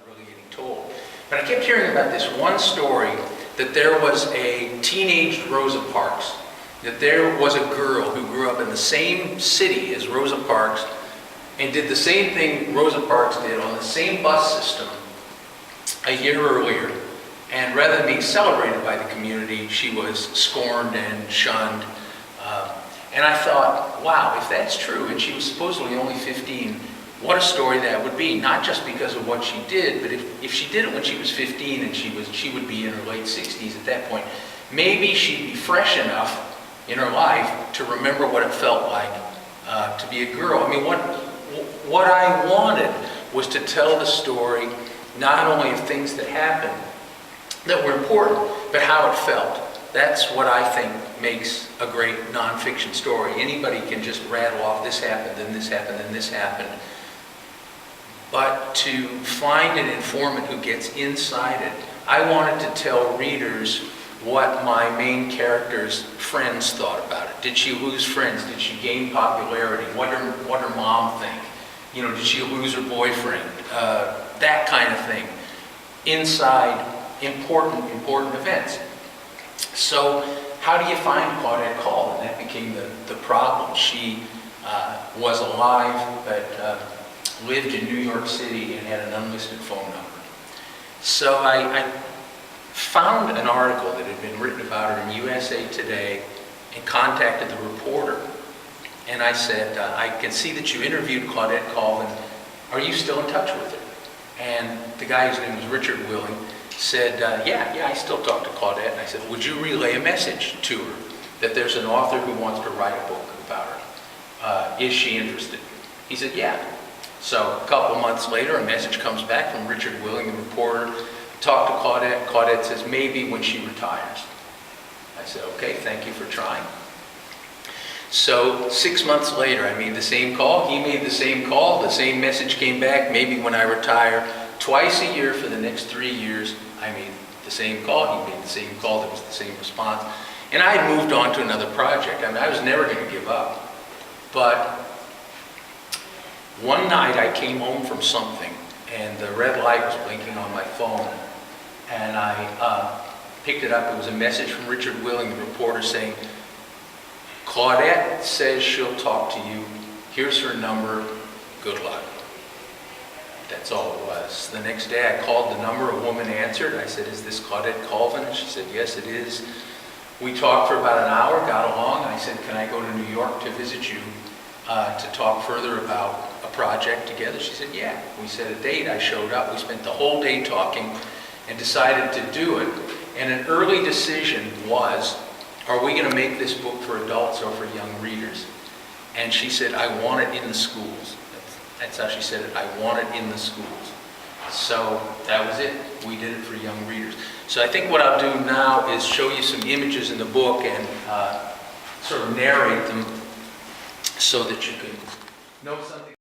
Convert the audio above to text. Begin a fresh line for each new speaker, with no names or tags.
really getting told. But I kept hearing about this one story that there was a teenage Rosa Parks, that there was a girl who grew up in the same city as Rosa Parks and did the same thing Rosa Parks did on the same bus system a year earlier. And rather than being celebrated by the community, she was scorned and shunned. And I thought, wow, if that's true, and she was supposedly only 15, what a story that would be. Not just because of what she did, but if she did it when she was 15 and she would be in her late 60s at that point, maybe she'd be fresh enough in her life to remember what it felt like to be a girl. I mean, what I wanted was to tell the story not only of things that happened that were important, but how it felt. That's what I think makes a great nonfiction story. Anybody can just rattle off, this happened, then this happened, then this happened. But to find an informant who gets inside it, I wanted to tell readers what my main character's friends thought about it. Did she lose friends? Did she gain popularity? What did her mom think? You know, did she lose her boyfriend? That kind of thing. Inside important events. So how do you find Claudette Colvin? That became the problem. She was alive, but lived in New York City and had an unlisted phone number. So I found an article that had been written about her in USA Today and contacted the reporter. And I said, I can see that you interviewed Claudette Colvin. Are you still in touch with her? And the guy, whose name was Richard Willing, said, yeah, I still talk to Claudette. And I said, would you relay a message to her that there's an author who wants to write a book about her? Is she interested? He said, yeah. So a couple months later, a message comes back from Richard Willing, the reporter. Talk to Claudette. Claudette says, maybe when she retires. I said, okay, thank you for trying. So 6 months later, I made the same call. He made the same call. The same message came back, maybe when I retire. Twice a year for the next 3 years, I made the same call. He made the same call. There was the same response. And I had moved on to another project. I mean, I was never going to give up. But one night I came home from something, and the red light was blinking on my phone. And I picked it up. It was a message from Richard Willing, the reporter, saying, Claudette says she'll talk to you. Here's her number. Good luck. That's all it was. The next day I called the number. A woman answered. I said, is this Claudette Colvin? She said, yes, it is. We talked for about an hour, got along. I said, can I go to New York to visit you to talk further about a project together? She said, yeah. We set a date. I showed up. We spent the whole day talking and decided to do it. And an early decision was, are we going to make this book for adults or for young readers? And she said, I want it in the schools. That's how she said it. I want it in the schools. So that was it. We did it for young readers. So I think what I'll do now is show you some images in the book and sort of narrate them so that you can know something.